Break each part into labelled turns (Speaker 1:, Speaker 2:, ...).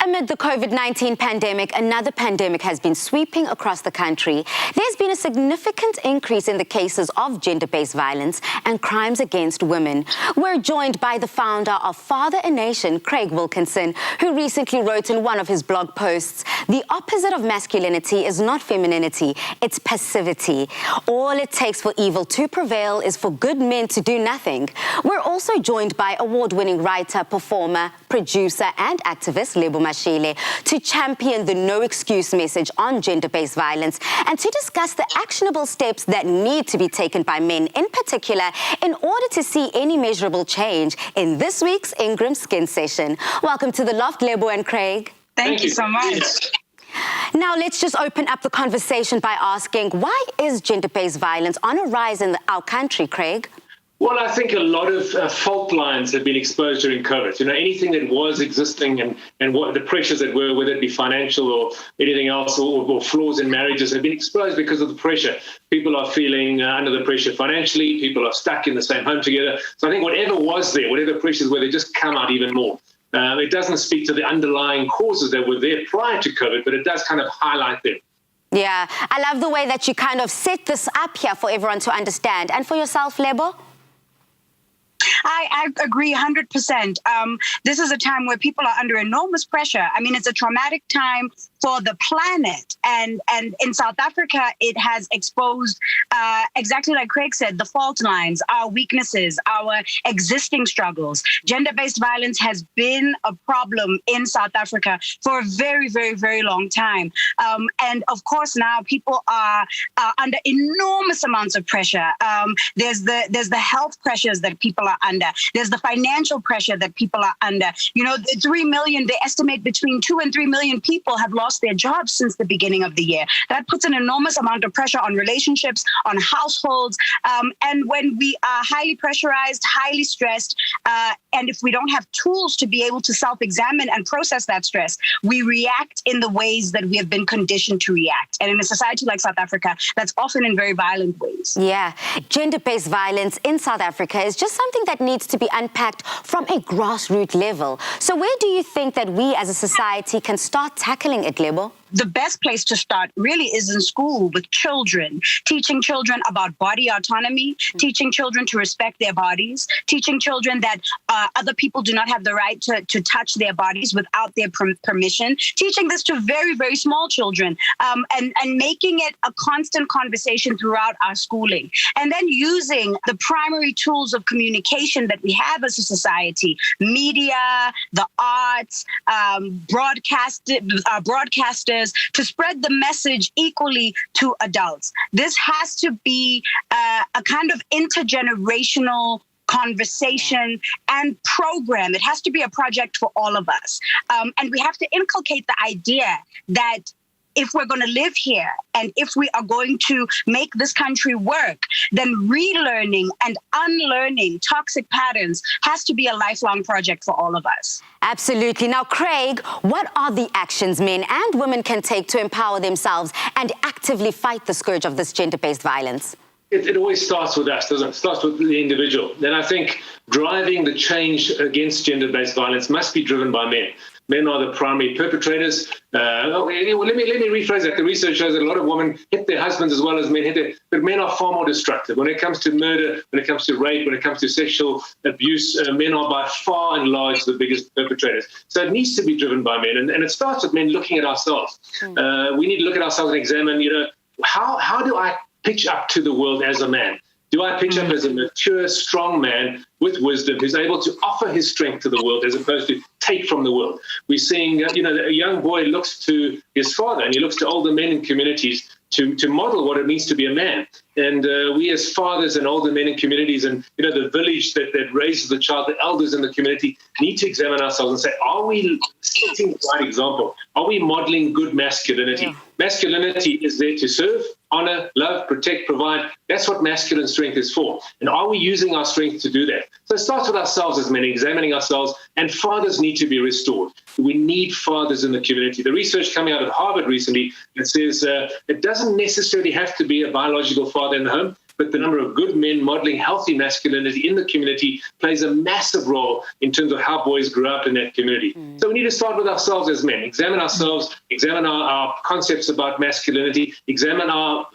Speaker 1: Amid the COVID-19 pandemic, another pandemic has been sweeping across the country. There's been a significant increase in the cases of gender-based violence and crimes against women. We're joined by the founder of Father a Nation, Craig Wilkinson, who recently wrote in one of his blog posts, "The opposite of masculinity is not femininity, it's passivity. All it takes for evil to prevail is for good men to do nothing." We're also joined by award-winning writer, performer, producer and activist Lebo Mashile to champion the no excuse message on gender-based violence and to discuss the actionable steps that need to be taken by men in particular in order to see any measurable change in this week's Ingram Skin Session. Welcome to the Loft, Lebo and Craig.
Speaker 2: Thank you so much.
Speaker 1: Now, let's just open up the conversation by asking, why is gender-based violence on a rise in our country, Craig?
Speaker 3: Well, I think a lot of fault lines have been exposed during COVID. You know, anything that was existing and what the pressures that were, whether it be financial or anything else, or flaws in marriages have been exposed because of the pressure. People are feeling under the pressure financially. People are stuck in the same home together. So I think whatever was there, whatever pressures were, they just come out even more. It doesn't speak to the underlying causes that were there prior to COVID, but it does kind of highlight them.
Speaker 1: Yeah, I love the way that you kind of set this up here for everyone to understand. And for yourself, Lebo?
Speaker 2: I agree 100%. This is a time where people are under enormous pressure. I mean, it's a traumatic time for the planet. And in South Africa, it has exposed, exactly like Craig said, the fault lines, our weaknesses, our existing struggles. Gender-based violence has been a problem in South Africa for a very, very, very long time. And of course, now people are under enormous amounts of pressure. There's the health pressures that people are under. There's the financial pressure that people are under. You know, 3 million, they estimate between 2 and 3 million people have lost their jobs since the beginning of the year. That puts an enormous amount of pressure on relationships, on households. And when we are highly pressurized, highly stressed, and if we don't have tools to be able to self-examine and process that stress, we react in the ways that we have been conditioned to react. And in a society like South Africa, that's often in very violent ways.
Speaker 1: Yeah, gender-based violence in South Africa is just something that needs to be unpacked from a grassroots level. So where do you think that we as a society can start tackling it, Lebo?
Speaker 2: The best place to start really is in school with children, teaching children about body autonomy, teaching children to respect their bodies, teaching children that other people do not have the right to touch their bodies without their permission, teaching this to very, very small children, and making it a constant conversation throughout our schooling. And then using the primary tools of communication that we have as a society, media, the arts, broadcasters, to spread the message equally to adults. This has to be a kind of intergenerational conversation and program. It has to be a project for all of us. And we have to inculcate the idea that if we're going to live here and if we are going to make this country work, then relearning and unlearning toxic patterns has to be a lifelong project for all of us.
Speaker 1: Absolutely. Now, Craig, what are the actions men and women can take to empower themselves and actively fight the scourge of this gender-based violence?
Speaker 3: It always starts with us, doesn't it? It starts with the individual. And I think driving the change against gender-based violence must be driven by men. Men are the primary perpetrators. Let me rephrase that. The research shows that a lot of women hit their husbands as well as men hit their, but men are far more destructive. When it comes to murder, when it comes to rape, when it comes to sexual abuse, men are by far and large the biggest perpetrators. So it needs to be driven by men. And it starts with men looking at ourselves. We need to look at ourselves and examine, you know, how do I pitch up to the world as a man? Do I pitch up as a mature, strong man with wisdom who's able to offer his strength to the world as opposed to take from the world? We're seeing, you know, a young boy looks to his father and he looks to older men in communities to model what it means to be a man. And we as fathers and older men in communities and, you know, the village that raises the child, the elders in the community need to examine ourselves and say, are we setting the right example? Are we modeling good masculinity? Yeah. Masculinity is there to serve, honor, love, protect, provide. That's what masculine strength is for. And are we using our strength to do that? So it starts with ourselves as men, examining ourselves, and fathers need to be restored. We need fathers in the community. The research coming out of Harvard recently that says it doesn't necessarily have to be a biological father in the home. but the number of good men modeling healthy masculinity in the community plays a massive role in terms of how boys grow up in that community. So we need to start with ourselves as men, examine ourselves, examine our concepts about masculinity, examine our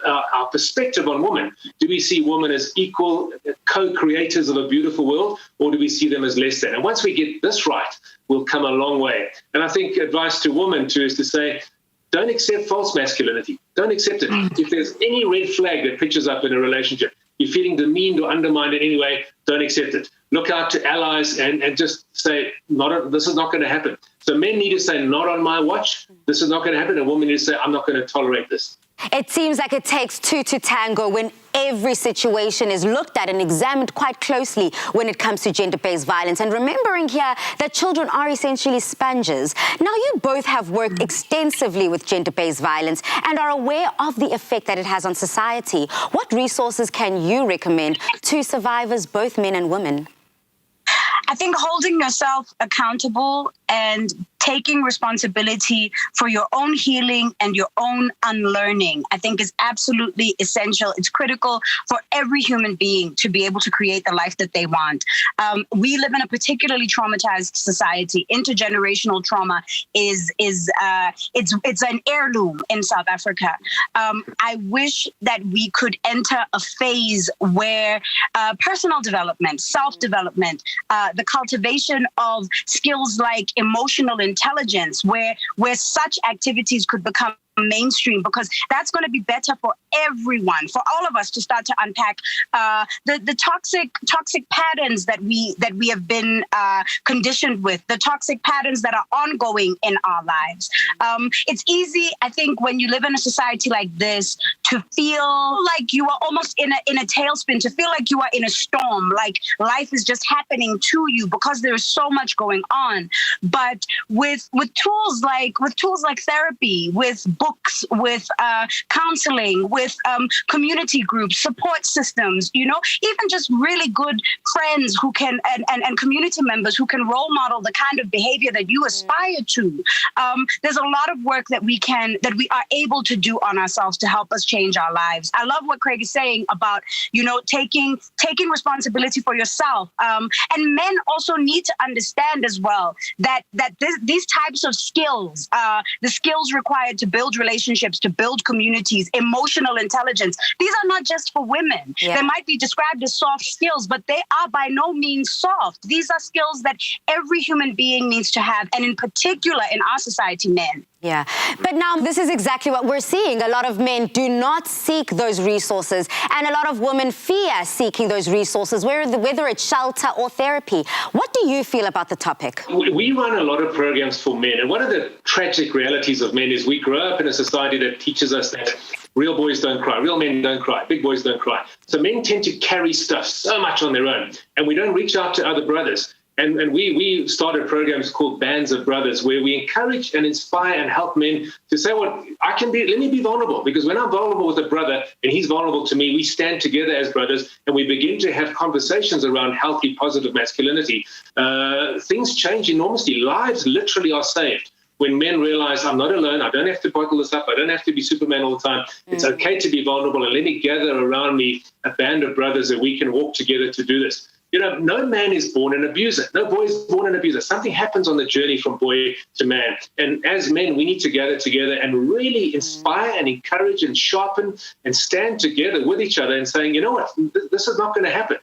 Speaker 3: perspective on women. Do we see women as equal co-creators of a beautiful world, or do we see them as less than? And once we get this right, we'll come a long way. And I think advice to women too is to say, don't accept false masculinity. Don't accept it. If there's any red flag that pitches up in a relationship, you're feeling demeaned or undermined in any way, don't accept it. Look out to allies and just say, this is not going to happen. So men need to say, not on my watch. This is not going to happen. And women need to say, I'm not going to tolerate this.
Speaker 1: It seems like it takes two to tango when every situation is looked at and examined quite closely when it comes to gender-based violence. And remembering here that children are essentially sponges. Now, you both have worked extensively with gender-based violence and are aware of the effect that it has on society. What resources can you recommend to survivors, both men and women?
Speaker 2: I think holding yourself accountable and taking responsibility for your own healing and your own unlearning, I think is absolutely essential. It's critical for every human being to be able to create the life that they want. We live in a particularly traumatized society. Intergenerational trauma it's an heirloom in South Africa. I wish that we could enter a phase where personal development, self-development, the cultivation of skills like emotional intelligence, where such activities could become mainstream, because that's going to be better for everyone, for all of us to start to unpack the toxic patterns that we have been conditioned with, the toxic patterns that are ongoing in our lives. It's easy, I think, when you live in a society like this, to feel like you are almost in a tailspin, to feel like you are in a storm, like life is just happening to you because there is so much going on. But with tools like therapy, with books, with counseling, with community groups, support systems, even just really good friends who can and community members who can role model the kind of behavior that you aspire to. There's a lot of work that we are able to do on ourselves to help us change our lives. I love what Craig is saying about taking responsibility for yourself. And men also need to understand as well that these types of skills, the skills required to build relationships, to build communities, emotional intelligence, these are not just for women. Yeah. They might be described as soft skills, but they are by no means soft. These are skills that every human being needs to have, and in particular in our society, men.
Speaker 1: Yeah, but now this is exactly what we're seeing. A lot of men do not seek those resources, and a lot of women fear seeking those resources, whether it's shelter or therapy. What do you feel about the topic?
Speaker 3: We run a lot of programs for men, and one of the tragic realities of men is we grow up in a society that teaches us that real boys don't cry, real men don't cry, big boys don't cry. So men tend to carry stuff so much on their own, and we don't reach out to other brothers. And we started programs called Bands of Brothers, where we encourage and inspire and help men to say, well, let me be vulnerable, because when I'm vulnerable with a brother and he's vulnerable to me, we stand together as brothers and we begin to have conversations around healthy, positive masculinity. Things change enormously. Lives literally are saved when men realize, I'm not alone, I don't have to bottle this up, I don't have to be Superman all the time. It's okay to be vulnerable, and let me gather around me a band of brothers that we can walk together to do this. No man is born an abuser. No boy is born an abuser. Something happens on the journey from boy to man. And as men, we need to gather together and really inspire and encourage and sharpen and stand together with each other and saying, you know what, this is not going to happen.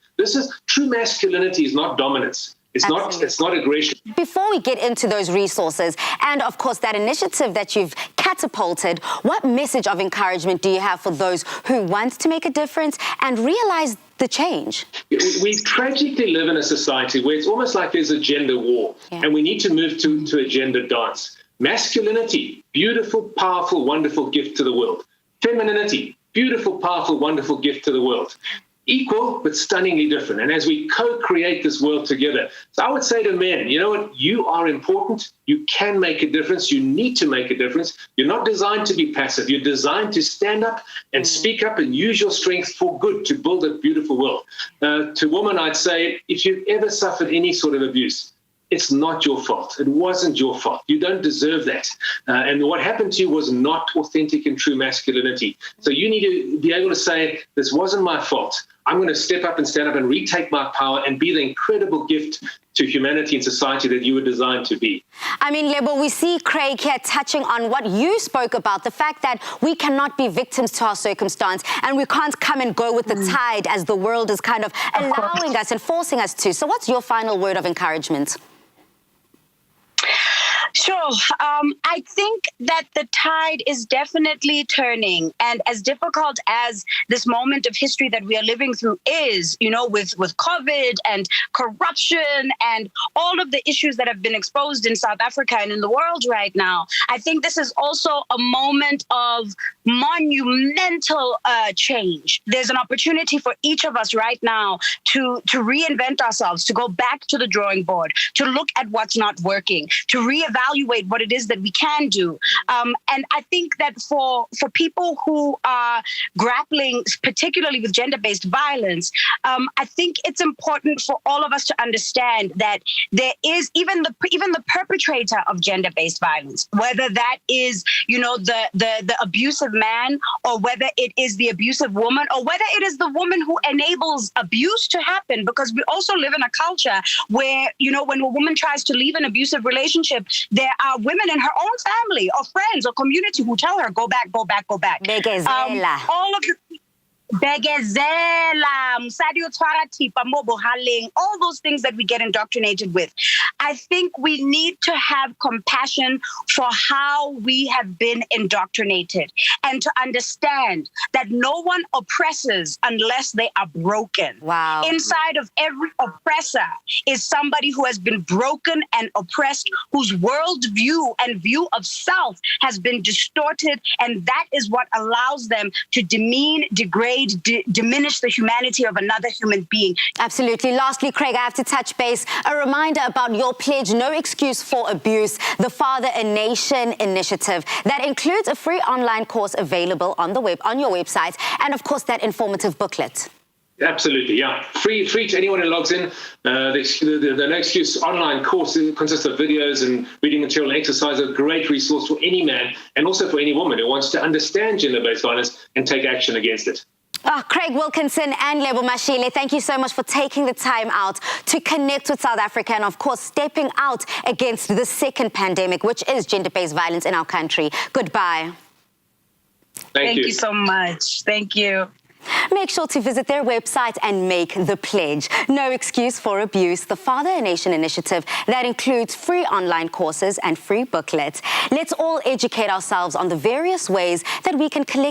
Speaker 3: True masculinity is not dominance. It's not aggression.
Speaker 1: Before we get into those resources and, of course, that initiative that you've catapulted, what message of encouragement do you have for those who want to make a difference and realize the change?
Speaker 3: We tragically live in a society where it's almost like there's a gender war, and we need to move to a gender dance. Masculinity, beautiful, powerful, wonderful gift to the world. Femininity, beautiful, powerful, wonderful gift to the world. Equal, but stunningly different. And as we co-create this world together, so I would say to men, you know what, you are important. You can make a difference. You need to make a difference. You're not designed to be passive. You're designed to stand up and speak up and use your strength for good to build a beautiful world. To women, I'd say, if you've ever suffered any sort of abuse, it's not your fault. It wasn't your fault. You don't deserve that. And what happened to you was not authentic and true masculinity. So you need to be able to say, this wasn't my fault. I'm going to step up and stand up and retake my power and be the incredible gift to humanity and society that you were designed to be.
Speaker 1: I mean, Lebo, we see Craig here touching on what you spoke about, the fact that we cannot be victims to our circumstance and we can't come and go with the tide as the world is kind of allowing us and forcing us to. So what's your final word of encouragement?
Speaker 2: Sure. I think that the tide is definitely turning. And as difficult as this moment of history that we are living through is, you know, with COVID and corruption and all of the issues that have been exposed in South Africa and in the world right now, I think this is also a moment of monumental change. There's an opportunity for each of us right now to reinvent ourselves, to go back to the drawing board, to look at what's not working, to reevaluate what it is that we can do. And I think that for people who are grappling particularly with gender-based violence, I think it's important for all of us to understand that there is even the perpetrator of gender-based violence, whether that is, you know, the abusive man, or whether it is the abusive woman, or whether it is the woman who enables abuse to happen, because we also live in a culture where, you know, when a woman tries to leave an abusive relationship, there are women in her own family or friends or community who tell her, go back, go back, go back. All of the Begezela, Musadi Otwara Tipa, Mobo Haling, all those things that we get indoctrinated with. I think we need to have compassion for how we have been indoctrinated and to understand that no one oppresses unless they are broken.
Speaker 1: Wow.
Speaker 2: Inside of every oppressor is somebody who has been broken and oppressed, whose worldview and view of self has been distorted, and that is what allows them to demean, degrade, diminish the humanity of another human being.
Speaker 1: Absolutely. Lastly, Craig, I have to touch base. A reminder about your pledge, No Excuse for Abuse, the Father a Nation initiative that includes a free online course available on your website, and of course that informative booklet.
Speaker 3: Absolutely, yeah. Free to anyone who logs in. The No Excuse online course consists of videos and reading material and exercise, a great resource for any man and also for any woman who wants to understand gender-based violence and take action against it.
Speaker 1: Craig Wilkinson and Lebo Mashile, thank you so much for taking the time out to connect with South Africa and, of course, stepping out against the second pandemic, which is gender-based violence in our country. Goodbye.
Speaker 3: Thank you.
Speaker 2: Thank you so much. Thank you.
Speaker 1: Make sure to visit their website and make the pledge. No Excuse for Abuse, the Father a Nation initiative that includes free online courses and free booklets. Let's all educate ourselves on the various ways that we can collectively